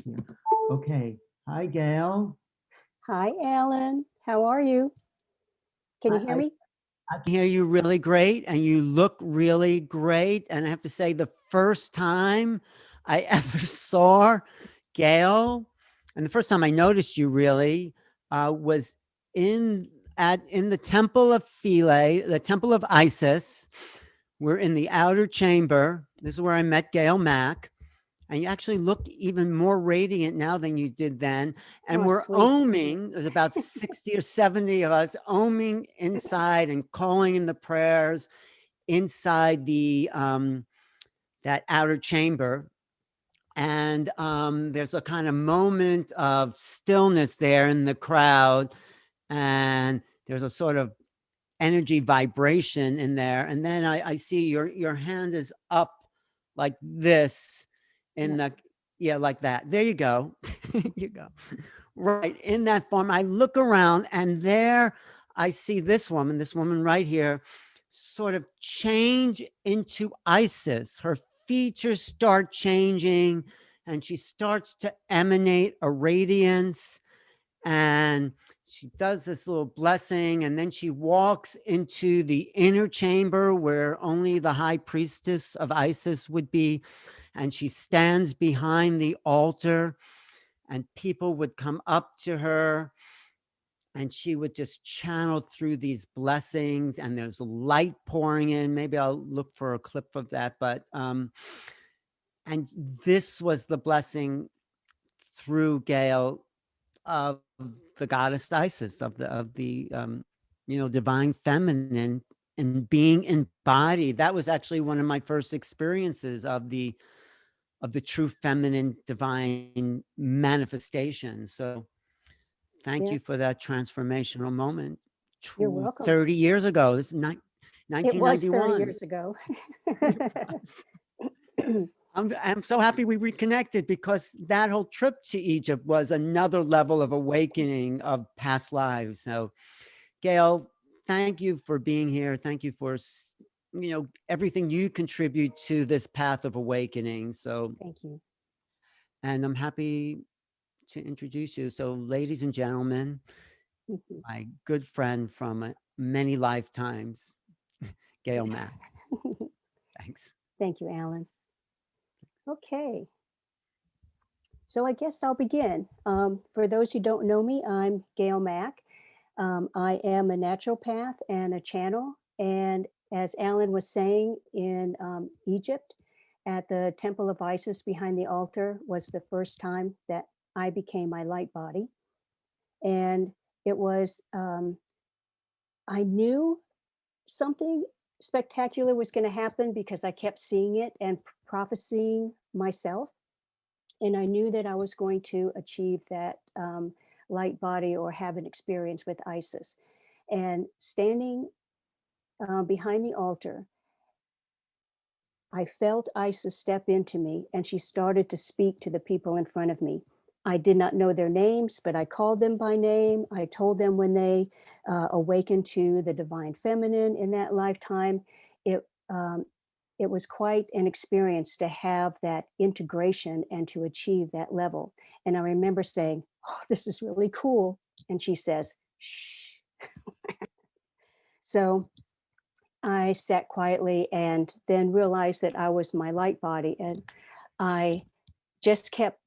here. Okay. Hi, Gail. Hi, Alan. How are you? Can you hear I, me? I can hear you really great, and you look really great. And I have to say, the first time I ever saw Gail, and the first time I noticed you really, was in in the Temple of Philae, the Temple of Isis. We're in the outer chamber. This is where I met Gayle Mack. And you actually look even more radiant now than you did then. And Oh, we're sweet. oming, there's about 60 or 70 of us oming inside and calling in the prayers inside the that outer chamber. And there's a kind of moment of stillness there in the crowd. And there's a sort of energy vibration in there. And then I see your hand is up like this in Yes. the, yeah, like that. There you go. You go. Right. In that form, I look around and there I see this woman right here, sort of change into Isis. Her features start changing and she starts to emanate a radiance, and she does this little blessing, and then she walks into the inner chamber where only the high priestess of Isis would be, and she stands behind the altar, and people would come up to her and she would just channel through these blessings, and there's light pouring in. Maybe I'll look for a clip of that, but and this was the blessing through Gail of the goddess Isis, of the divine feminine, and being embodied. That was actually one of my first experiences of the true feminine divine manifestation. So thank you Yes. for that transformational moment. You're welcome. 30 years ago. This is It was 30 1991. years ago. It was. I'm so happy we reconnected, because that whole trip to Egypt was another level of awakening of past lives. So, Gail, thank you for being here. Thank you for everything you contribute to this path of awakening. So, Thank you. and I'm happy to introduce you. So, ladies and gentlemen, Mhm. my good friend from many lifetimes, Gayle Mack. Thanks. Thank you, Alan. Okay. So I guess I'll begin. For those who don't know me, I'm Gayle Mack. I am a naturopath and a channel. And as Alan was saying, in Egypt, at the Temple of Isis behind the altar, was the first time that I became my light body. And it was, I knew something spectacular was going to happen because I kept seeing it and prophesying myself. And I knew that I was going to achieve that light body or have an experience with Isis. And standing behind the altar, I felt Isis step into me, and she started to speak to the people in front of me. I did not know their names, but I called them by name. I told them when they awakened to the divine feminine in that lifetime. It it was quite an experience to have that integration and to achieve that level. And I remember saying, "Oh, this is really cool." And she says, "Shh." So I sat quietly and then realized that I was my light body. And I just kept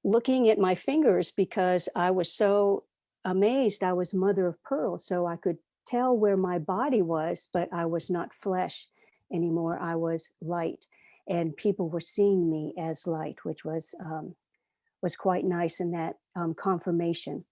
looking at my fingers because I was so amazed. I was mother of pearl. So I could tell where my body was, but I was not flesh anymore. I was light. And people were seeing me as light, which was quite nice in that confirmation.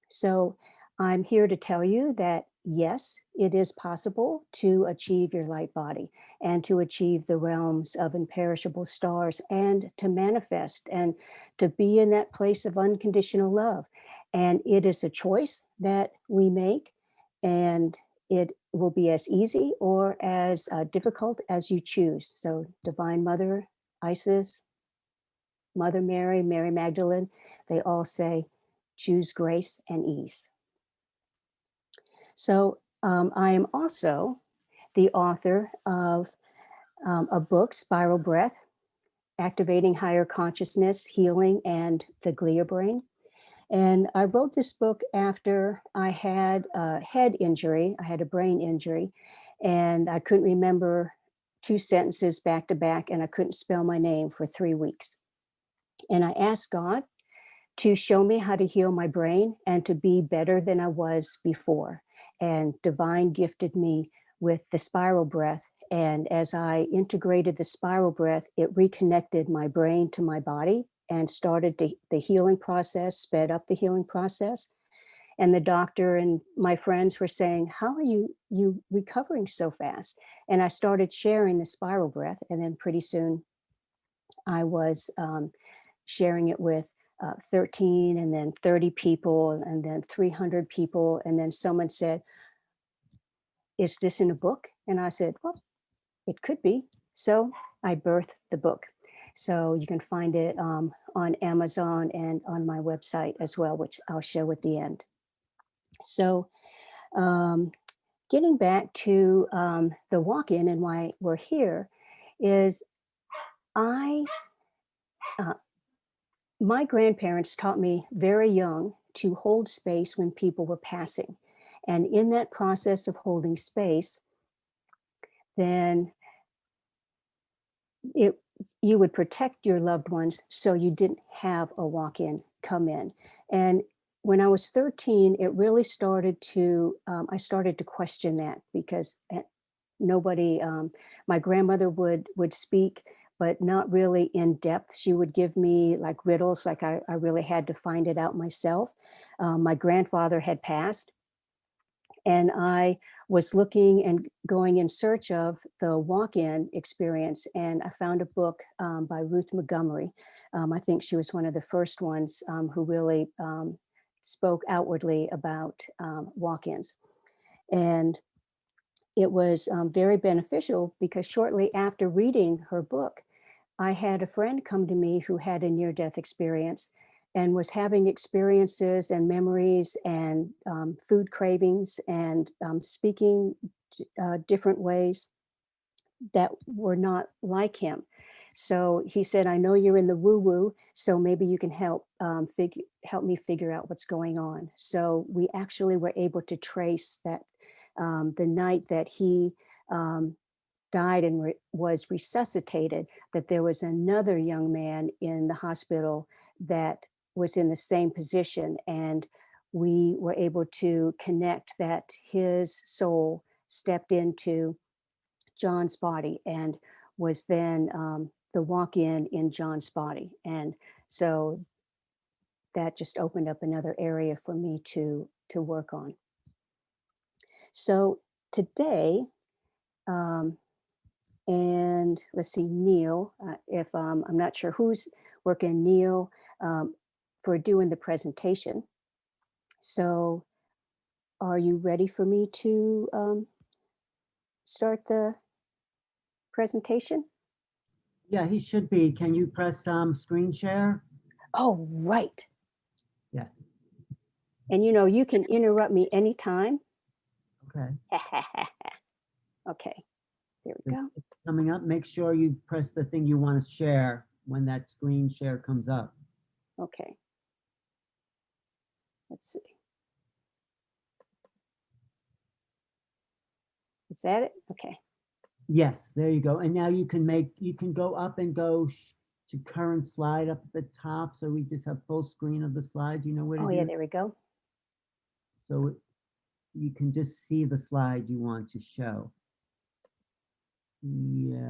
So I'm here to tell you that yes, it is possible to achieve your light body and to achieve the realms of imperishable stars and to manifest and to be in that place of unconditional love. And it is a choice that we make, and it will be as easy or as difficult as you choose. So, Divine Mother, Isis, Mother Mary, Mary Magdalene, they all say, choose grace and ease. So I am also the author of a book, Spiral Breath, activating higher consciousness, healing, and the glia brain. And I wrote this book after I had a head injury. I had a brain injury, and I couldn't remember 2 sentences back to back, and I couldn't spell my name for 3 weeks. And I asked God to show me how to heal my brain and to be better than I was before. And divine gifted me with the spiral breath. And as I integrated the spiral breath, it reconnected my brain to my body and started the healing process, sped up the healing process. And the doctor and my friends were saying, how are you recovering so fast? And I started sharing the spiral breath. And then pretty soon I was sharing it with 13 and then 30 people and then 300 people. And then someone said, is this in a book? And I said, well, it could be. So I birthed the book. So you can find it on Amazon and on my website as well, which I'll show at the end. So getting back to the walk-in and why we're here is my grandparents taught me very young to hold space when people were passing. And in that process of holding space, then you would protect your loved ones so you didn't have a walk-in come in. And when I was 13, it really started to, I started to question that because nobody, my grandmother would speak, but not really in depth. She would give me like riddles, like I really had to find it out myself. My grandfather had passed, and I was looking and going in search of the walk-in experience, and I found a book by Ruth Montgomery. I think she was one of the first ones who really spoke outwardly about walk-ins. And it was very beneficial because shortly after reading her book, I had a friend come to me who had a near-death experience and was having experiences and memories and food cravings and speaking different ways that were not like him. So he said, I know you're in the woo-woo, so maybe you can help me figure out what's going on. So we actually were able to trace that the night that he died and was resuscitated, that there was another young man in the hospital that was in the same position. And we were able to connect that his soul stepped into John's body and was then the walk-in in John's body. And so that just opened up another area for me to work on. So today, and let's see, Neil, if I'm not sure who's working, Neil, for doing the presentation. So are you ready for me to start the presentation? Yeah, he should be. Can you press screen share? Oh, right. Yes. And you can interrupt me anytime. Okay. Okay, there we go. It's coming up. Make sure you press the thing you want to share when that screen share comes up. Okay. Let's see. Is that it? Okay. Yes, there you go. And now you can go up and go to current slide up at the top. So we just have full screen of the slides. You know where to Oh, do yeah, it? there we go. So you can just see the slide you want to show. Yeah,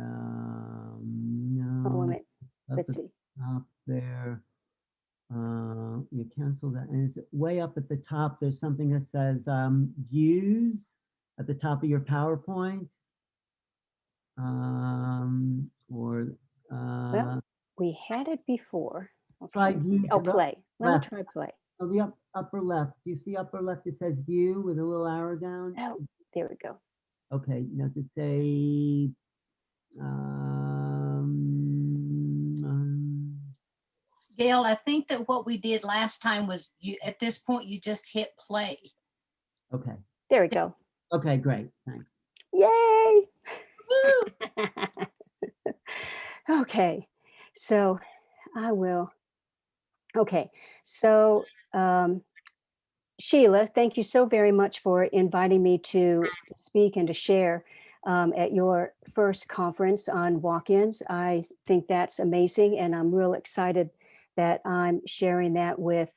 no. Oh, wait a minute. Up Let's at see. the top there. You cancel that. And it's way up at the top. There's something that says views at the top of your PowerPoint. Well, we had it before. Try Okay. view Oh, to the play. Let me left. try play. Oh, the upper left. Do you see upper left? It says view with a little arrow down. Oh, there we go. Okay. Now does it say Gail, I think that what we did last time was at this point, you just hit play. okay. There we go. Okay, great. Thanks. Yay! Okay. So I will. Okay. So Sheila, thank you so very much for inviting me to speak and to share at your first conference on walk-ins. I think that's amazing, and I'm real excited that I'm sharing that with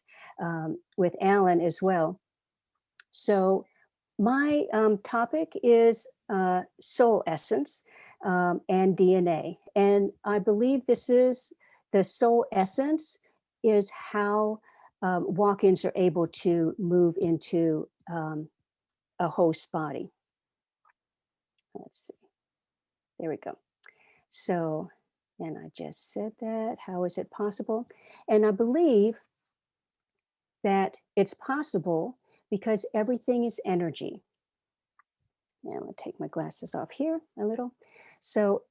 Alan as well. So my topic is soul essence and DNA, and I believe this is the soul essence is how walk-ins are able to move into a host body. Let's see. There we go. So, and I just said that. How is it possible? And I believe that it's possible because everything is energy. Yeah, I'm going to take my glasses off here a little. So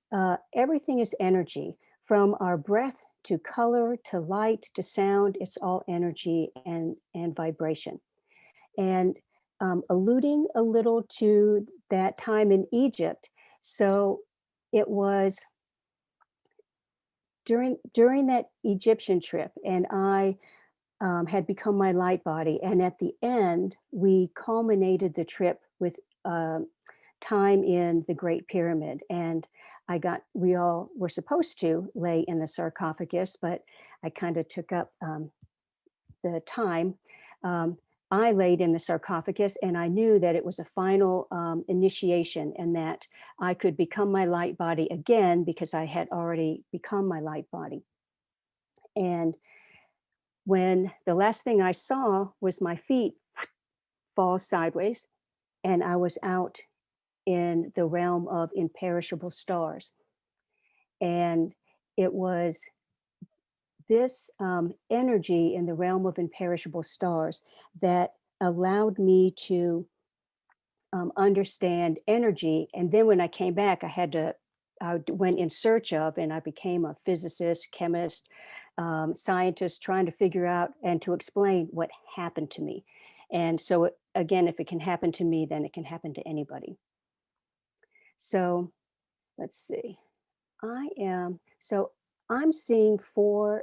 everything is energy, from our breath to color to light to sound. It's all energy and vibration. And alluding a little to that time in Egypt. So it was during that Egyptian trip, and I had become my light body. And at the end, we culminated the trip with time in the Great Pyramid. And we all were supposed to lay in the sarcophagus, but I kind of took up the time. I laid in the sarcophagus, and I knew that it was a final initiation, and that I could become my light body again because I had already become my light body. And when the last thing I saw was my feet fall sideways, and I was out in the realm of imperishable stars. And it was this energy in the realm of imperishable stars that allowed me to understand energy. And then when I came back, I went in search of, and I became a physicist, chemist, scientist, trying to figure out and to explain what happened to me. And so, again, if it can happen to me, then it can happen to anybody. So let's see. I'm seeing four,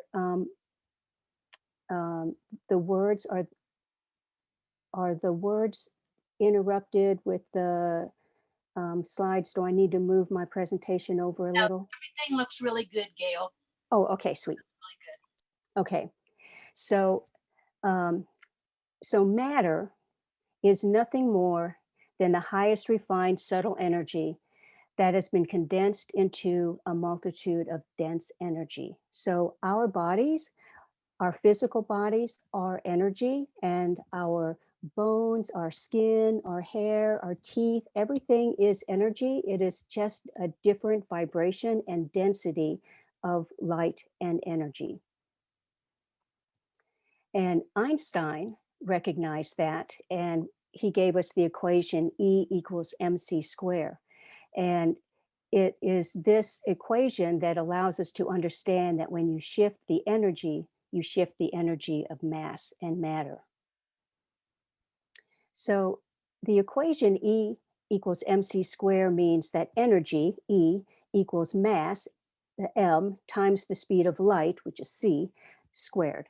the words are the words interrupted with the slides? Do I need to move my presentation over a No, little? everything looks really good, Gayle. Oh, okay, sweet. Really good. Okay, so um, so matter is nothing more than the highest refined subtle energy that has been condensed into a multitude of dense energy. So our bodies, our physical bodies, are energy, and our bones, our skin, our hair, our teeth, everything is energy. It is just a different vibration and density of light and energy. And Einstein recognized that, and he gave us the equation E equals mc squared. And it is this equation that allows us to understand that when you shift the energy, you shift the energy of mass and matter. So the equation E equals mc squared means that energy, E, equals mass, the m, times the speed of light, which is c, squared.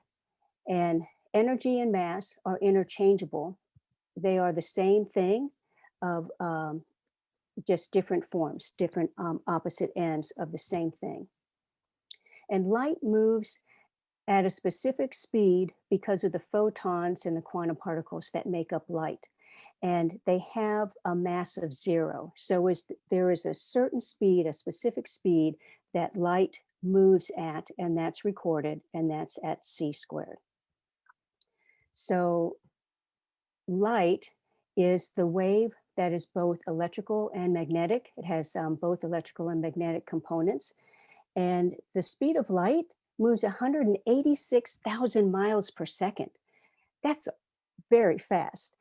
And energy and mass are interchangeable. They are the same thing, of just different forms, different opposite ends of the same thing. And light moves at a specific speed because of the photons and the quantum particles that make up light. And they have a mass of 0. So there is a certain speed, a specific speed that light moves at, and that's recorded, and that's at c squared. So light is the wave that is both electrical and magnetic. It has both electrical and magnetic components. And the speed of light moves 186,000 miles per second. That's very fast.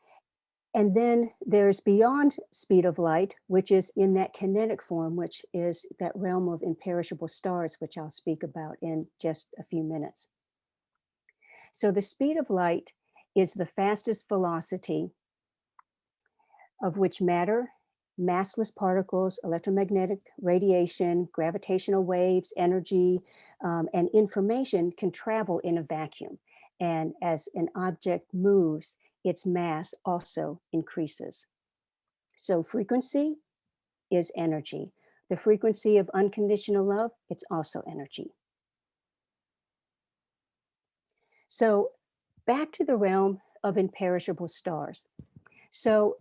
And then there's beyond speed of light, which is in that kinetic form, which is that realm of imperishable stars, which I'll speak about in just a few minutes. So the speed of light is the fastest velocity of which matter massless particles, electromagnetic radiation, gravitational waves, energy, and information can travel in a vacuum. And as an object moves, its mass also increases. So frequency is energy. The frequency of unconditional love, it's also energy. So back to the realm of imperishable stars. So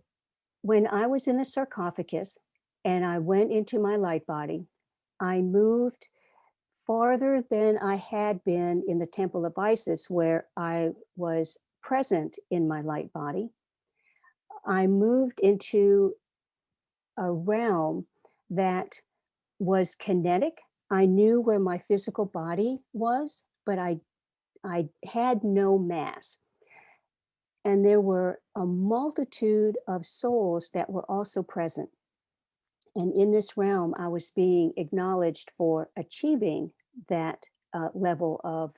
when I was in the sarcophagus and I went into my light body, I moved farther than I had been in the Temple of Isis, where I was present in my light body. I moved into a realm that was kinetic. I knew where my physical body was, but I had no mass. And there were a multitude of souls that were also present. And in this realm, I was being acknowledged for achieving that level of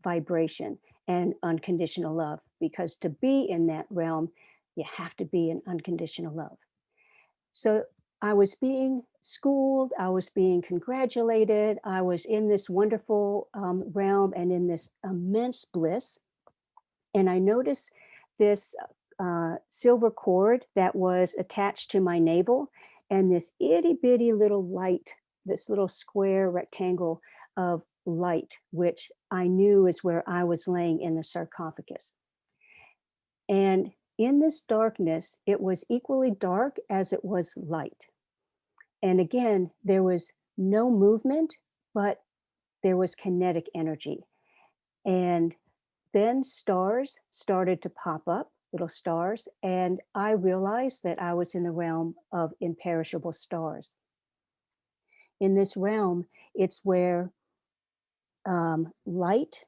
vibration and unconditional love, because to be in that realm, you have to be in unconditional love. So I was being schooled, I was being congratulated, I was in this wonderful realm and in this immense bliss. And I noticed this silver cord that was attached to my navel, and this itty bitty little light, this little square rectangle of light, which I knew is where I was laying in the sarcophagus. And in this darkness, it was equally dark as it was light. And again, there was no movement, but there was kinetic energy. And then stars started to pop up, little stars, and I realized that I was in the realm of imperishable stars. In this realm, it's where light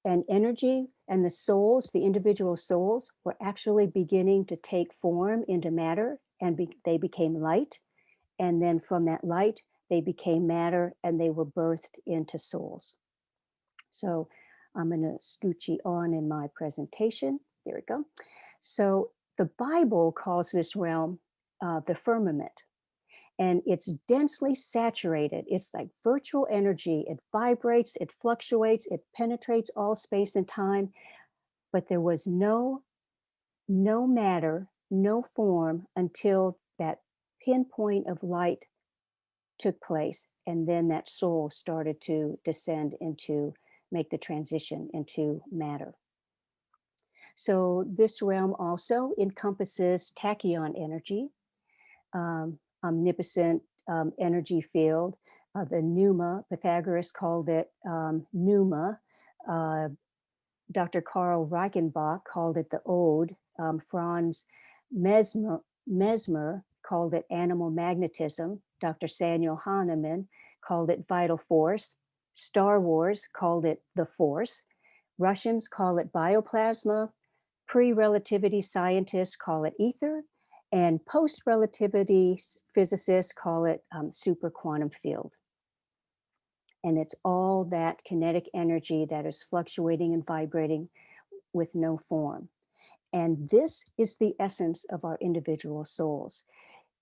and energy and the souls, the individual souls, were actually beginning to take form into matter, and they became light. And then from that light, they became matter, and they were birthed into souls. So I'm going to scoochie on in my presentation. There we go. So the Bible calls this realm the firmament, and it's densely saturated. It's like virtual energy. It vibrates, it fluctuates, it penetrates all space and time, but there was no matter, no form until that pinpoint of light took place. And then that soul started to descend into, make the transition into matter. So this realm also encompasses tachyon energy, omnipotent energy field. The pneuma, Pythagoras called it pneuma. Dr. Karl Reichenbach called it the ode. Franz Mesmer called it animal magnetism. Dr. Samuel Hahnemann called it vital force. Star Wars called it the force. Russians call it bioplasma. Pre-relativity scientists call it ether. And post-relativity physicists call it super quantum field. And it's all that kinetic energy that is fluctuating and vibrating with no form. And this is the essence of our individual souls.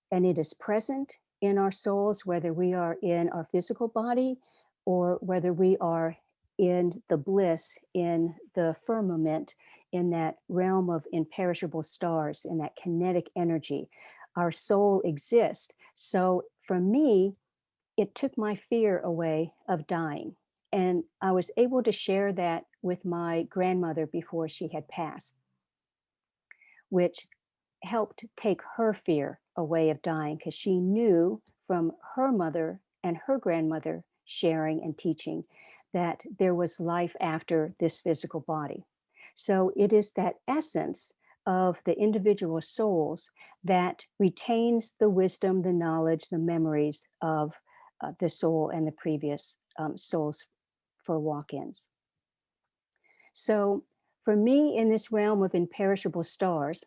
And it is present in our souls, whether we are in our physical body or whether we are in the bliss, in the firmament, in that realm of imperishable stars, in that kinetic energy. Our soul exists. So for me, it took my fear away of dying. And I was able to share that with my grandmother before she had passed, which helped take her fear away of dying, because she knew from her mother and her grandmother sharing and teaching that there was life after this physical body. So it is that essence of the individual souls that retains the wisdom, the knowledge, the memories of the soul and the previous souls for walk-ins. So for me, in this realm of imperishable stars,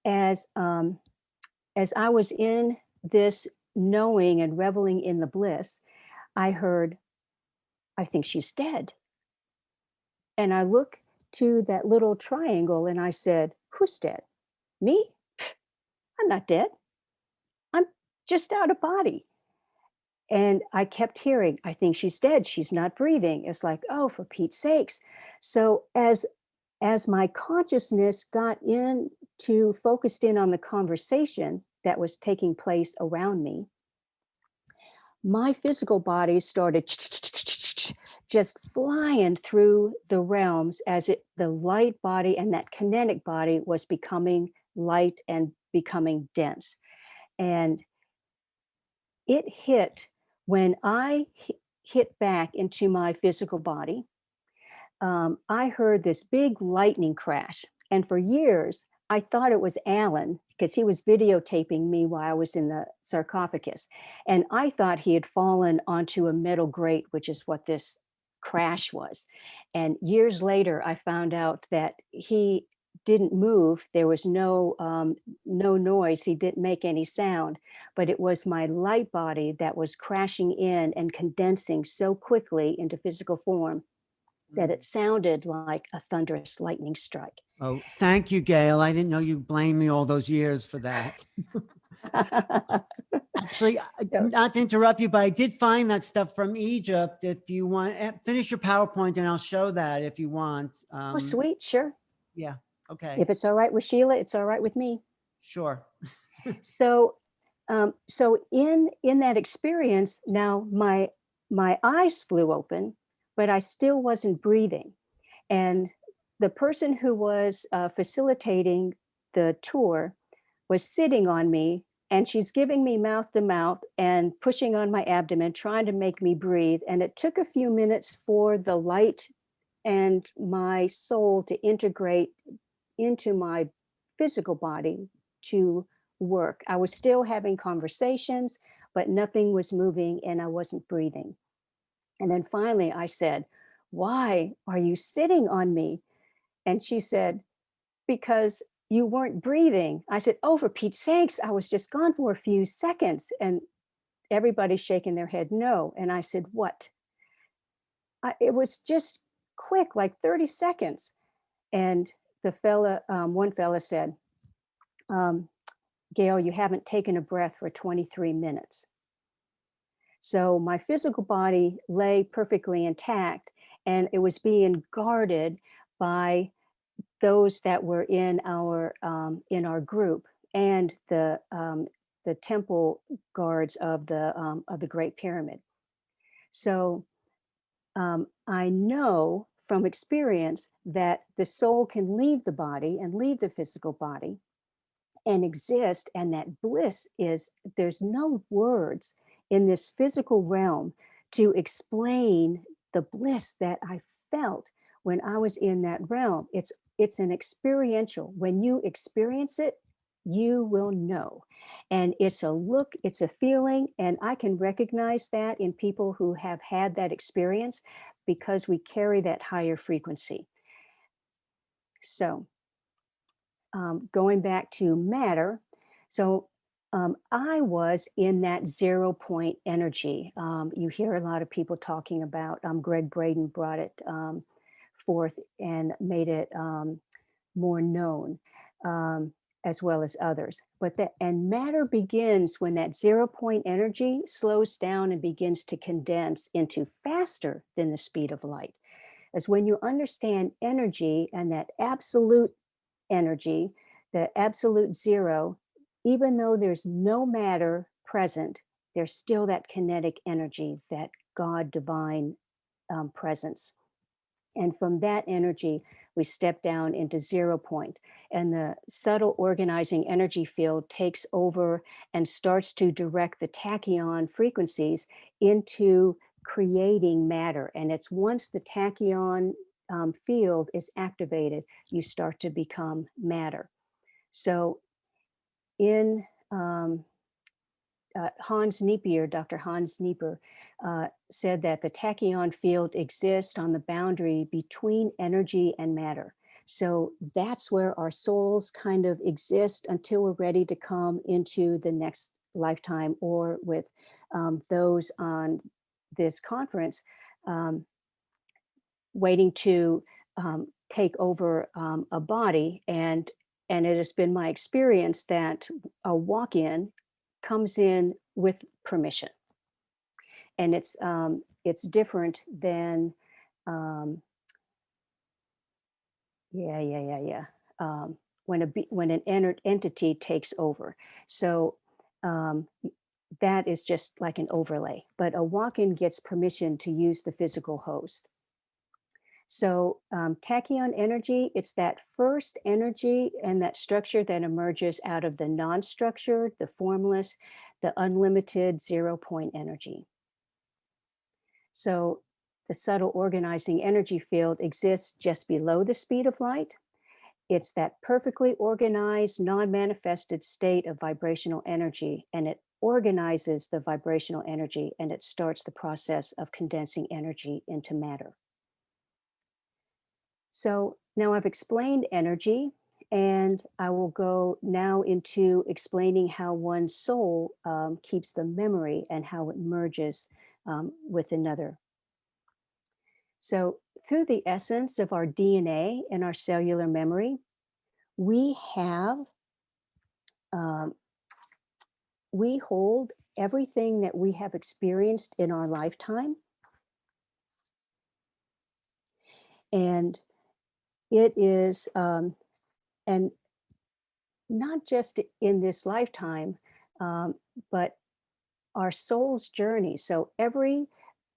as I was in this knowing and reveling in the bliss, I heard, "I think she's dead." And I look to that little triangle and I said, "Who's dead? Me?" I'm not dead. I'm just out of body. And I kept hearing, I think she's dead. She's not breathing. It's like, oh, for Pete's sakes. So as my consciousness got into focused in on the conversation that was taking place around me, my physical body started just flying through the realms as the light body and that kinetic body was becoming light and becoming dense. And it hit when I hit back into my physical body. I heard this big lightning crash. And for years, I thought it was Alan because he was videotaping me while I was in the sarcophagus. And I thought he had fallen onto a metal grate, which is what this crash was. And years later, I found out that he didn't move. There was no noise. He didn't make any sound, but it was my light body that was crashing in and condensing so quickly into physical form that it sounded like a thunderous lightning strike. Oh, thank you, Gayle. I didn't know you blamed me all those years for that. Actually, not to interrupt you, but I did find that stuff from Egypt. If you want, finish your PowerPoint and I'll show that if you want. Oh, sweet, sure. Yeah, okay. If it's all right with Sheila, it's all right with me. Sure. So, so in that experience, now my eyes flew open, but I still wasn't breathing. And the person who was facilitating the tour was sitting on me, and she's giving me mouth to mouth and pushing on my abdomen, trying to make me breathe. And it took a few minutes for the light and my soul to integrate into my physical body to work. I was still having conversations, but nothing was moving and I wasn't breathing. And then finally I said, "Why are you sitting on me?" And she said, "Because you weren't breathing." I said, "Oh, for Pete's sakes, I was just gone for a few seconds." And everybody's shaking their head no. And I said, "What?" It was just quick, like 30 seconds. And the one fella said, "Gayle, you haven't taken a breath for 23 minutes. So my physical body lay perfectly intact and it was being guarded by those that were in our group and the temple guards of the Great Pyramid. So I know from experience that the soul can leave the body and leave the physical body and exist, and that bliss there's no words in this physical realm to explain the bliss that I felt when I was in that realm. It's an experiential. When you experience it, you will know. And it's a look, it's a feeling, and I can recognize that in people who have had that experience because we carry that higher frequency. So going back to matter, so I was in that 0 point energy. You hear a lot of people talking about, Greg Braden brought it forth and made it more known, as well as others. And matter begins when that 0 point energy slows down and begins to condense into faster than the speed of light. As when you understand energy and that absolute energy, the absolute zero, even though there's no matter present, there's still that kinetic energy, that God divine presence. And from that energy, we step down into 0 point, and the subtle organizing energy field takes over and starts to direct the tachyon frequencies into creating matter. And it's once the tachyon field is activated, you start to become matter. So in Dr. Hans Nieper said that the tachyon field exists on the boundary between energy and matter. So that's where our souls kind of exist until we're ready to come into the next lifetime, or with those on this conference waiting to take over a body and And it has been my experience that a walk-in comes in with permission. And it's different than, um, yeah. When an entity takes over. So um, that is just like an overlay, but a walk-in gets permission to use the physical host. So tachyon energy, it's that first energy and that structure that emerges out of the non-structured, the formless, the unlimited 0-point energy. So the subtle organizing energy field exists just below the speed of light. It's that perfectly organized, non-manifested state of vibrational energy, and it organizes the vibrational energy, and it starts the process of condensing energy into matter. So now I've explained energy, and I will go now into explaining how one soul keeps the memory and how it merges with another. So through the essence of our DNA and our cellular memory, we hold everything that we have experienced in our lifetime. And it is, and not just in this lifetime, but our soul's journey. So every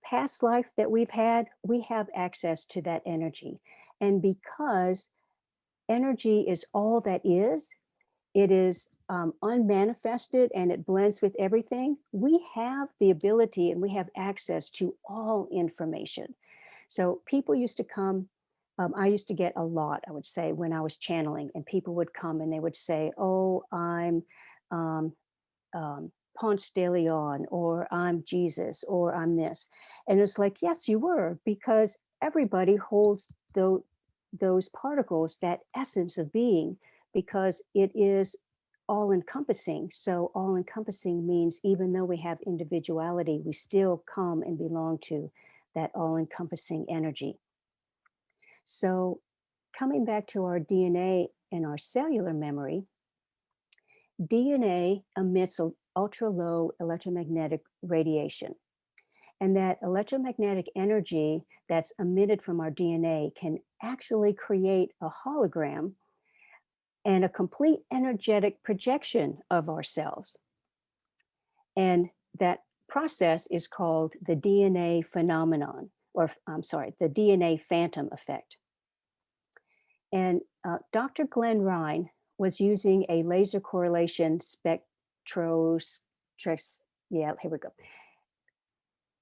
past life that we've had, we have access to that energy. And because energy is all that is, it is unmanifested and it blends with everything, we have the ability and we have access to all information. So people used to come, I used to get a lot, I would say, when I was channeling, and people would come and they would say, oh, I'm Ponce de Leon, or I'm Jesus, or I'm this. And it's like, yes, you were, because everybody holds those particles, that essence of being, because it is all encompassing. So all encompassing means even though we have individuality, we still come and belong to that all encompassing energy. So coming back to our DNA and our cellular memory, DNA emits ultra low electromagnetic radiation. And that electromagnetic energy that's emitted from our DNA can actually create a hologram and a complete energetic projection of ourselves. And that process is called the DNA phenomenon, or I'm sorry, the DNA phantom effect. And Dr. Glenn Ryan was using a laser correlation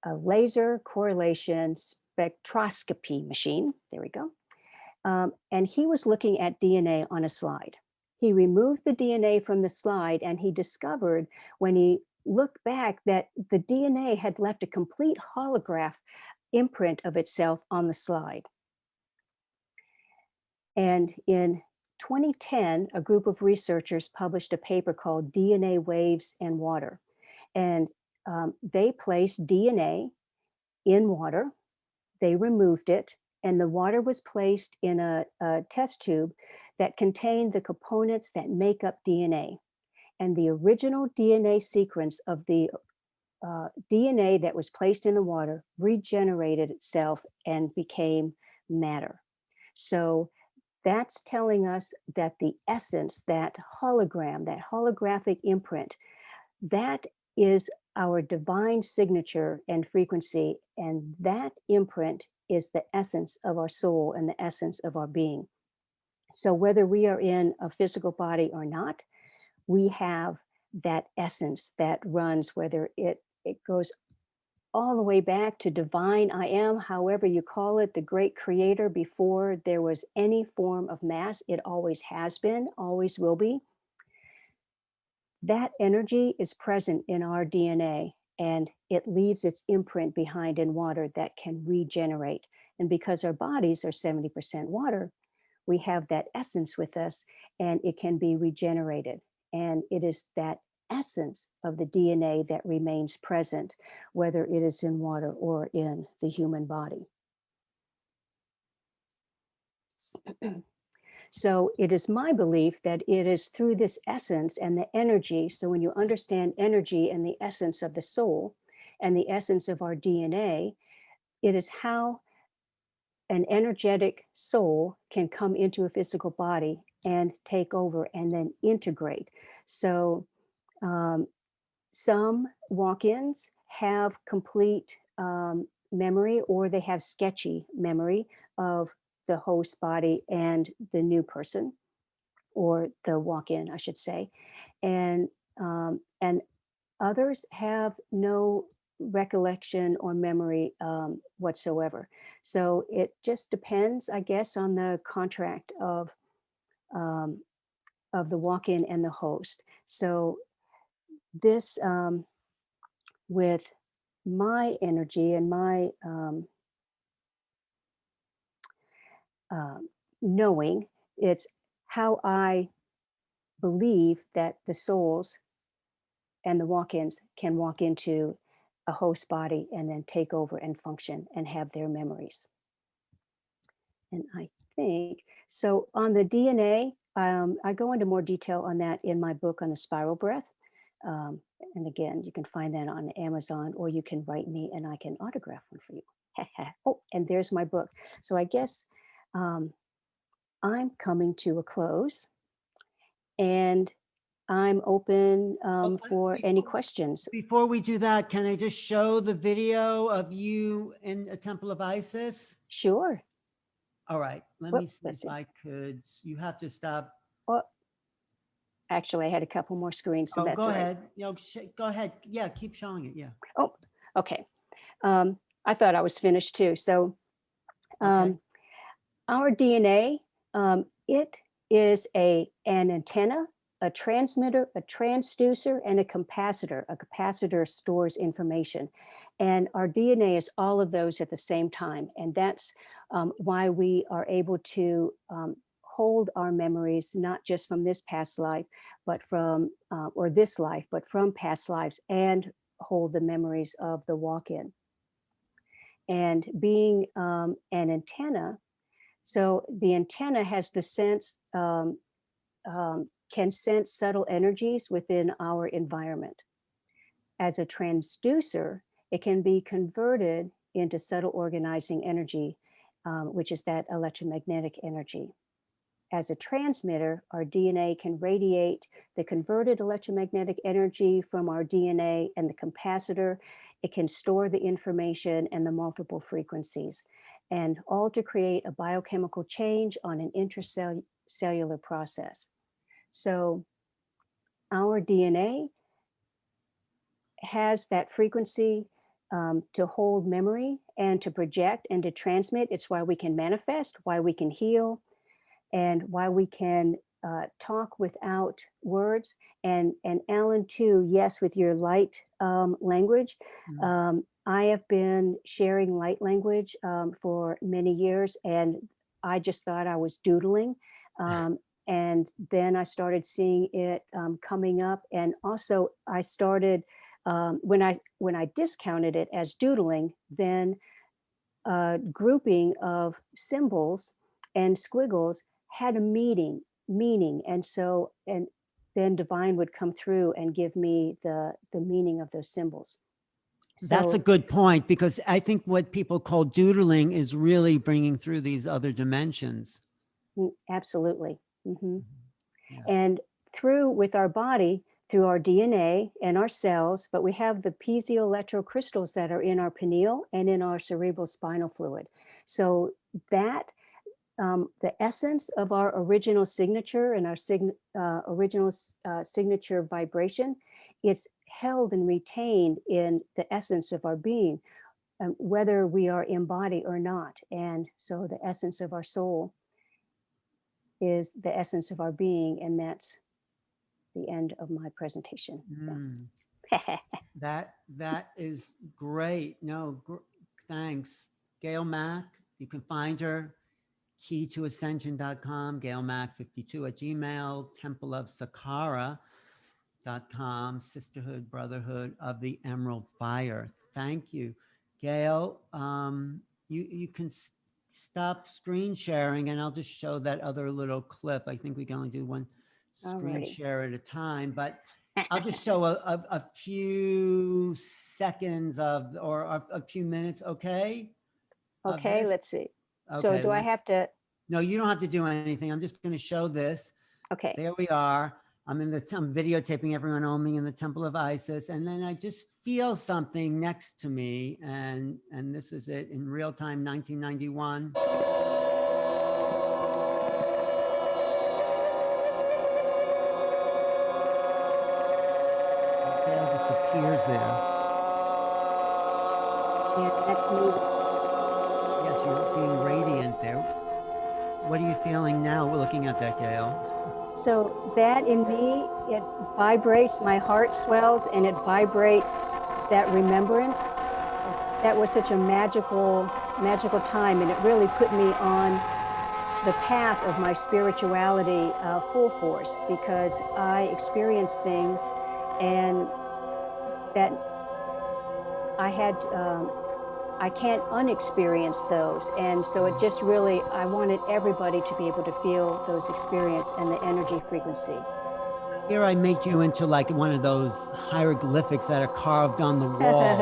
a laser correlation spectroscopy machine. There we go. And he was looking at DNA on a slide. He removed the DNA from the slide, and he discovered when he looked back that the DNA had left a complete holograph imprint of itself on the slide. And in 2010, a group of researchers published a paper called DNA Waves and Water. And they placed DNA in water, they removed it, and the water was placed in a test tube that contained the components that make up DNA. And the original DNA sequence of the DNA that was placed in the water regenerated itself and became matter. So that's telling us that the essence, that hologram, that holographic imprint, that is our divine signature and frequency. And that imprint is the essence of our soul and the essence of our being. So whether we are in a physical body or not, we have that essence that runs, whether it goes all the way back to divine I am, however you call it, the great creator before there was any form of mass. It always has been, always will be. That energy is present in our DNA, and it leaves its imprint behind in water that can regenerate. And because our bodies are 70% water, we have that essence with us, and it can be regenerated. And it is that essence of the DNA that remains present, whether it is in water or in the human body. So it is my belief that it is through this essence and the energy. So when you understand energy and the essence of the soul and the essence of our DNA, it is how an energetic soul can come into a physical body and take over and then integrate. So um, some walk-ins have complete memory, or they have sketchy memory of the host body and the new person, or the walk-in, I should say. And others have no recollection or memory whatsoever. So it just depends, I guess, on the contract um, of the walk-in and the host. So this, with my energy and my knowing, it's how I believe that the souls and the walk-ins can walk into a host body and then take over and function and have their memories. And I think, so on the DNA, I go into more detail on that in my book on the spiral breath. And again, you can find that on Amazon, or you can write me and I can autograph one for you. Oh, and there's my book. So I guess I'm coming to a close, and I'm open for any questions. Before we do that, can I just show the video of you in a Temple of Isis? Sure. All right, let me see if I could. You have to stop. Oh, actually, I had a couple more screens, so that's go right. ahead. Go ahead. Yeah, keep showing it. Yeah. Oh, okay. I thought I was finished too. So Okay. our DNA, it is an antenna, a transmitter, a transducer, and a capacitor. A capacitor stores information. And our DNA is all of those at the same time. And that's why we are able to hold our memories, not just from this past life, but from, or this life, but from past lives, and hold the memories of the walk-in. And being an antenna, so the antenna has the sense, can sense subtle energies within our environment. As a transducer, it can be converted into subtle organizing energy, which is that electromagnetic energy. As a transmitter, our DNA can radiate the converted electromagnetic energy from our DNA and the capacitor. It can store the information and the multiple frequencies, and all to create a biochemical change on an intracellular process. So our DNA has that frequency to hold memory and to project and to transmit. It's why we can manifest, why we can heal, and why we can talk without words. And Alan, too, yes, with your light language. I have been sharing light language for many years, and I just thought I was doodling. And then I started seeing it coming up. And also I started, when I discounted it as doodling, then a grouping of symbols and squiggles had a meaning. And so, and then divine would come through and give me the meaning of those symbols. That's a good point, because I think what people call doodling is really bringing through these other dimensions. Absolutely. Mm-hmm. Yeah. And through, with our body, through our DNA and our cells, but we have the piezoelectrocrystals that are in our pineal and in our cerebral spinal fluid. So that the essence of our original signature and our original signature vibration, it's held and retained in the essence of our being, whether we are embodied or not. And so the essence of our soul is the essence of our being, and that's the end of my presentation. That is great. No, thanks. Gayle Mack, you can find her, keytoascension.com, gaylemack52@gmail, templeofsakkara.com, Sisterhood, Brotherhood of the Emerald Fire. Thank you. Gayle, you can stop screen sharing and I'll just show that other little clip. I think we can only do one screen Alrighty. share at a time, but I'll just show a few seconds of, or a few minutes, okay? of Okay, this. let's see. So Okay, do I have to, no, you don't have to do anything. I'm just going to show this. okay, There we are. I'm videotaping everyone oming in the Temple of Isis, and then I just feel something next to me, and this is it in real time, 1991. Gayle just appears there. yeah, that's me. Yes, you're being radiant there. What are you feeling now? We're looking at that, Gayle. So that in me, it vibrates, my heart swells and it vibrates that remembrance. That was such a magical time, and it really put me on the path of my spirituality full force, because I experienced things and that I can't unexperience those. And so it just really, I wanted everybody to be able to feel those experiences and the energy frequency. Here I make you into like one of those hieroglyphics that are carved on the wall.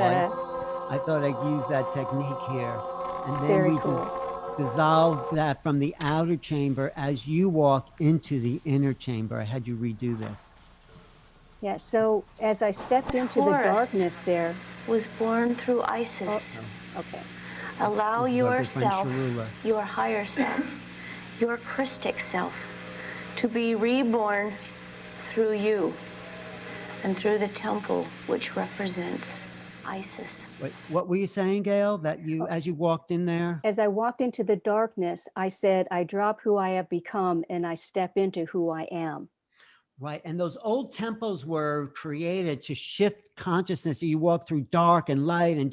I thought I'd use that technique here. And then Very we cool. dissolve that from the outer chamber as you walk into the inner chamber. I had you redo this. Yeah, so as I stepped into the Taurus darkness there. was born through Isis. Oh, okay. Allow This is our good friend yourself, Sharula. your higher self, your Christic self, to be reborn through you and through the temple which represents Isis. Wait, what were you saying, Gayle? That you, as you walked in there? As I walked into the darkness, I said, I drop who I have become and I step into who I am. Right. And those old temples were created to shift consciousness. You walk through dark and light, and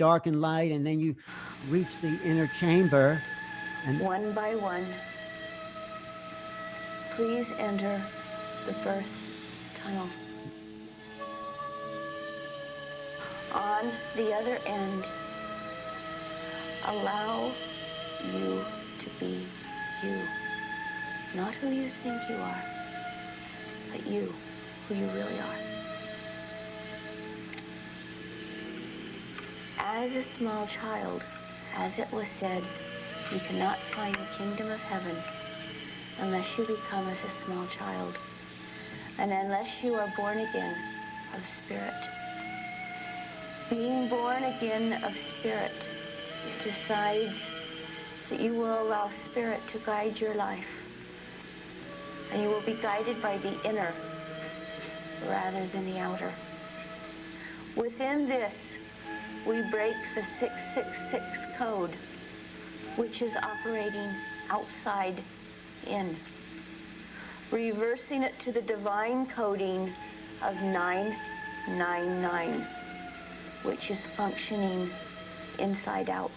then you reach the inner chamber. And one by one, please enter the birth tunnel. On the other end, allow you to be you. Not who you think you are, but you, who you really are. As a small child, as it was said, you cannot find the kingdom of heaven unless you become as a small child, and unless you are born again of spirit. Being born again of spirit decides that you will allow spirit to guide your life, and you will be guided by the inner rather than the outer. Within this, we break the 666 code, which is operating outside in, reversing it to the divine coding of 999, which is functioning inside out.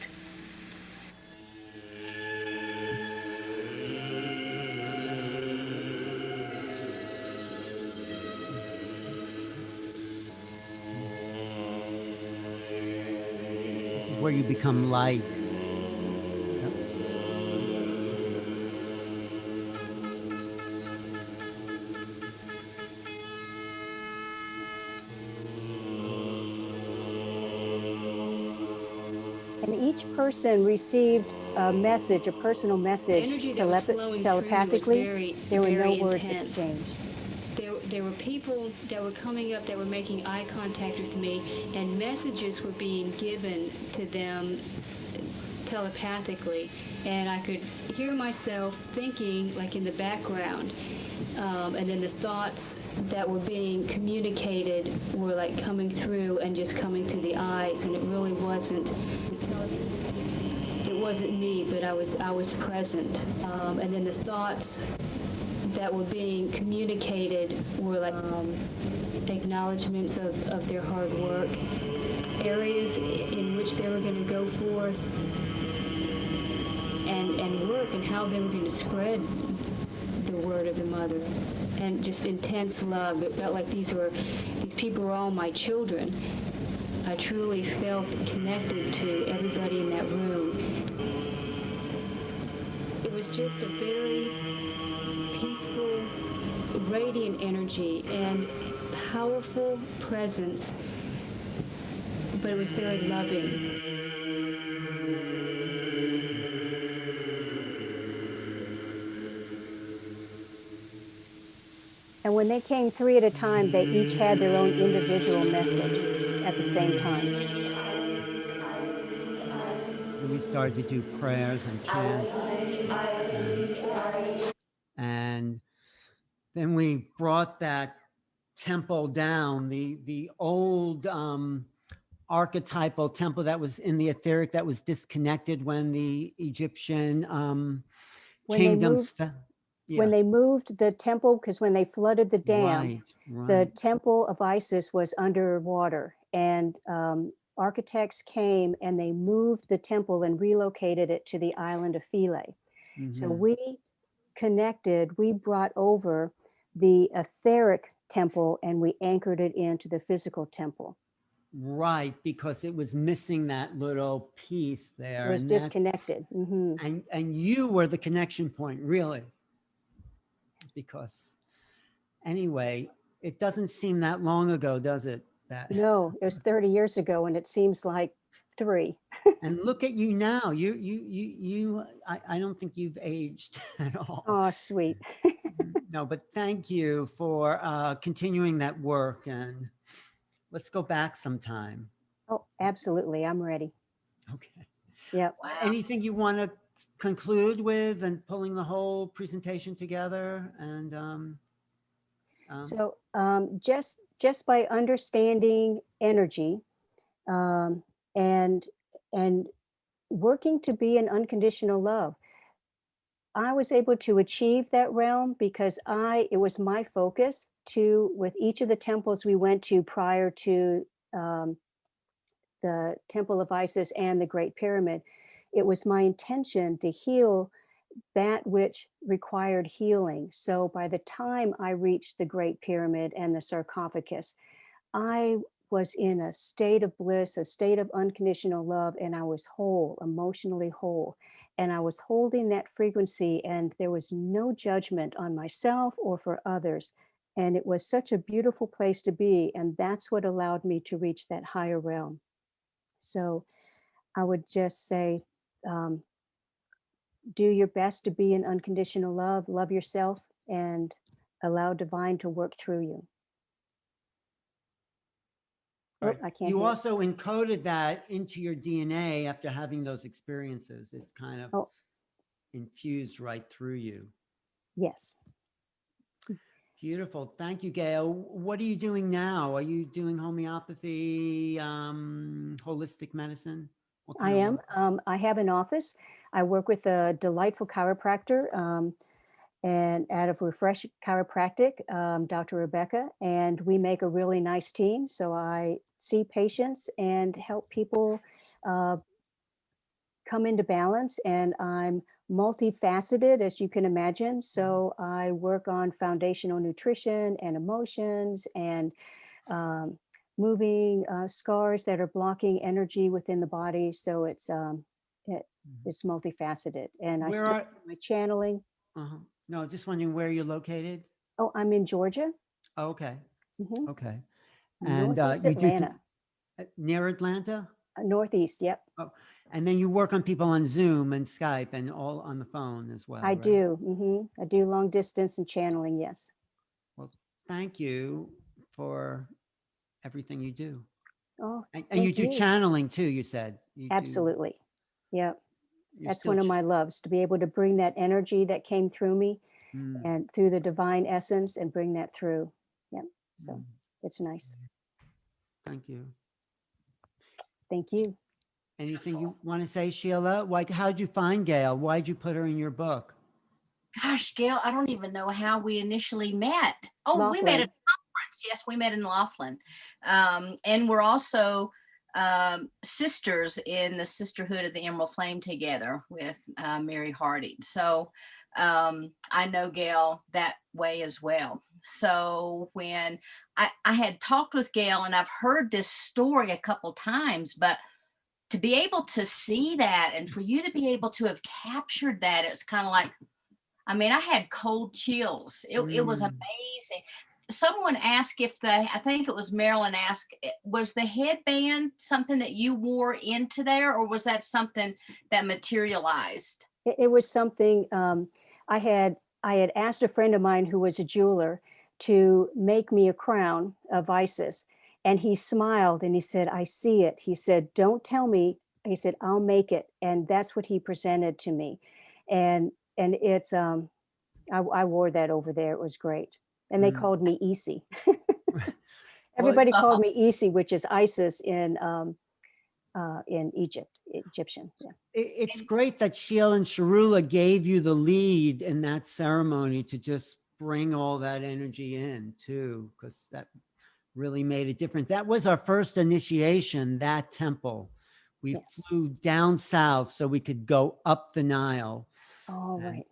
this is where you become light. And each person received a message, a personal message, energy that was flowing telepathically. through me was There were no very words intense. exchanged. There were people that were coming up that were making eye contact with me, and messages were being given to them telepathically, and I could hear myself thinking like in the background, and then the thoughts that were being communicated were like coming through and just coming through the eyes, and it really wasn't me, but I was present, and then the thoughts that were being communicated were like acknowledgments of their hard work, areas in which they were going to go forth and work, and how they were going to spread the word of the mother, and just intense love. It felt like these people were all my children. I truly felt connected to everybody in that room. was just a very peaceful, radiant energy and powerful presence, but it was very loving. And when they came three at a time, they each had their own individual message at the same time. Then we started to do prayers and chants. And then we brought that temple down, the old archetypal temple that was in the etheric, that was disconnected when the Egyptian kingdoms fell. When they moved the temple, because when they flooded the dam, the Right. temple of Isis was underwater, and architects came and they moved the temple and relocated it to the island of Philae. So Mhm. we connected, we brought over the etheric temple and we anchored it into the physical temple. Right, because it was missing that little piece there. It was and that, disconnected. Mhm. and you were the connection point, really. Because anyway, it doesn't seem that long ago, does it? That No, it was 30 years ago and it seems like 3. and look at you now. I don't think you've aged at all. Oh, sweet. No, but thank you for continuing that work, and let's go back sometime. Oh, absolutely. I'm ready. Okay. Yep. Wow. Anything you want to conclude with, and pulling the whole presentation together? And So just by understanding energy um, and and working to be in unconditional love, I was able to achieve that realm because it was my focus to, with each of the temples we went to prior to um, the Temple of Isis and the Great Pyramid, it was my intention to heal that which required healing. So by the time I reached the Great Pyramid and the sarcophagus, I was in a state of bliss, a state of unconditional love, and I was whole, emotionally whole. And I was holding that frequency, and there was no judgment on myself or for others. And it was such a beautiful place to be. And that's what allowed me to reach that higher realm. So I would just say, um, do your best to be in unconditional love, love yourself, and allow divine to work through you. Oh, right. I can't You hear. also encoded that into your DNA after having those experiences. It's kind of Oh, infused right through you. yes. Beautiful. Thank you, Gayle. What are you doing now? Are you doing homeopathy, holistic medicine? What I kind of am. work? I have an office. I work with a delightful chiropractor and out of Refresh Chiropractic, Dr. Rebecca, and we make a really nice team. So I see patients and help people uh, come into balance, and I'm multifaceted, as you can imagine. So I work on foundational nutrition and emotions and um, moving scars that are blocking energy within the body. So it's multifaceted, and I Where still are, do my channeling. no, just wondering where you're located. Oh, I'm in Georgia, Oh, okay. hmm Okay. And Northeast you do Atlanta, near Atlanta? Northeast. Yep, Oh, and then you work on people on Zoom and Skype and all on the phone as well, I right? do. I do long distance and channeling. Yes. Well, thank you for everything you do. Oh, And you thank do you. channeling too, you said. You do. Absolutely. Yep. You're That's still one of my loves, to be able to bring that energy that came through me Mm, and through the divine essence and bring that through. Yep. So mm, it's nice. thank you. Thank you. Anything you want to say, Sheila? Like, how'd you find Gayle? Why'd you put her in your book? Gosh, Gail, I don't even know how we initially met. Oh, we met at a Laughlin. conference. Yes, we met in Laughlin. And we're also sisters in the Sisterhood of the Emerald Flame together with Mary Harding. So I know Gail that way as well. So when I had talked with Gail, and I've heard this story a couple times, but to be able to see that and for you to be able to have captured that, it's kind of like, I mean, I had cold chills. It was amazing. Someone asked if I think it was Marilyn asked, was the headband something that you wore into there, or was that something that materialized? It was something I had asked a friend of mine who was a jeweler to make me a crown of Isis. And he smiled and he said, I see it. He said, don't tell me. He said, I'll make it. And that's what he presented to me. And it's, I wore that over there. It was great. And they called me Isi. Everybody called me Isi, which is Isis in Egyptian. Yeah. It's great that Sheila and Sharula gave you the lead in that ceremony to just bring all that energy in too, because that really made a difference. That was our first initiation, that temple. We flew down south so we could go up the Nile. Oh, right.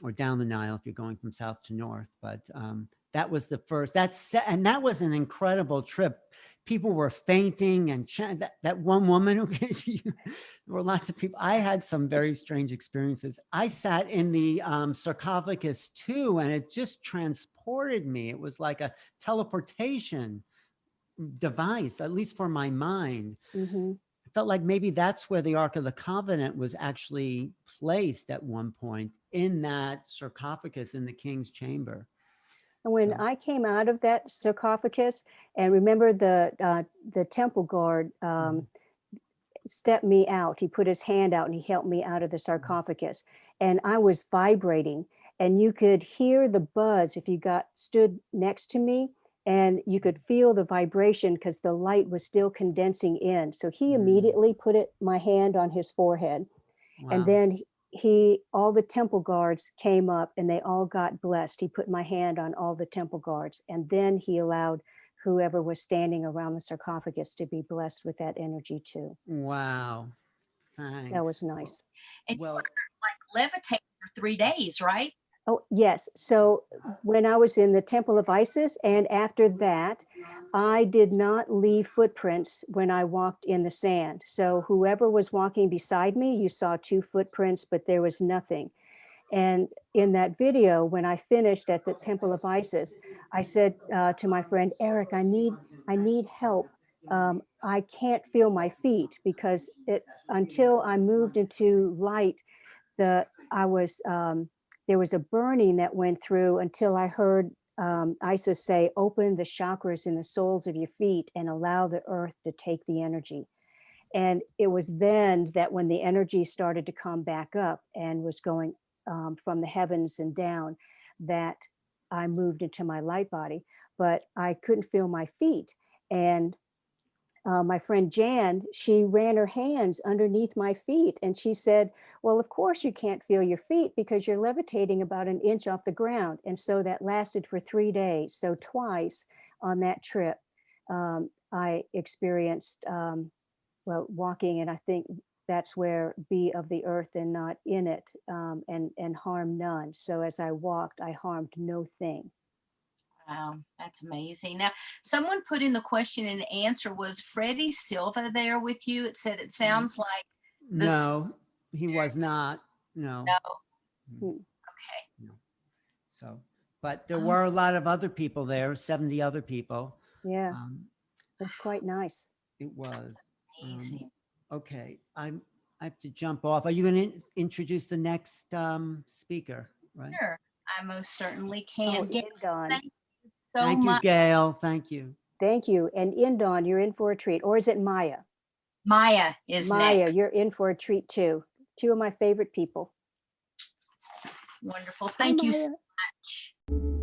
Or down the Nile if you're going from south to north. But that was the first. And that was an incredible trip. People were fainting and that one woman, there were lots of people. I had some very strange experiences. I sat in the sarcophagus too, and it just transported me. It was like a teleportation device, at least for my mind. I felt like maybe that's where the Ark of the Covenant was actually placed at one point, in that sarcophagus in the king's chamber. And when I came out of that sarcophagus, and remember the temple guard stepped me out. He put his hand out and he helped me out of the sarcophagus. And I was vibrating, and you could hear the buzz if you stood next to me, and you could feel the vibration because the light was still condensing in. So he immediately put my hand on his forehead. Wow. And then all the temple guards came up and they all got blessed. He put my hand on all the temple guards, and then he allowed whoever was standing around the sarcophagus to be blessed with that energy too. Wow. Thanks. That was nice. And you were like levitating for 3 days, right? Oh, yes. So when I was in the Temple of Isis, and after that, I did not leave footprints when I walked in the sand. So whoever was walking beside me, you saw 2 footprints, but there was nothing. And in that video, when I finished at the Temple of Isis, I said to my friend, Eric, I need help. I can't feel my feet because until I moved into light, there was a burning that went through until I heard Isis say, open the chakras in the soles of your feet and allow the earth to take the energy. And it was then that when the energy started to come back up and was going from the heavens and down, that I moved into my light body, but I couldn't feel my feet. And my friend Jan, she ran her hands underneath my feet and she said, well, of course you can't feel your feet because you're levitating about 1 inch off the ground. And so that lasted for 3 days. So twice on that trip, I experienced, walking, and I think that's where be of the earth and not in it, and harm none. So as I walked, I harmed no thing. Wow, that's amazing. Now, someone put in the question and answer, was Freddie Silva there with you? It said, it sounds like. No, he was not. No. Okay. No. So, but there were a lot of other people there, 70 other people. Yeah, it was quite nice. It was. Amazing. Okay, I have to jump off. Are you going to introduce the next speaker? Right. Sure, I most certainly can. Indon. Thank you so Thank you, much. Gayle. Thank you. Thank you. And Indon, you're in for a treat. Or is it Maya? Maya is Maya, next. you're in for a treat too. 2 of my favorite people. Wonderful. Thank you so Maya. much.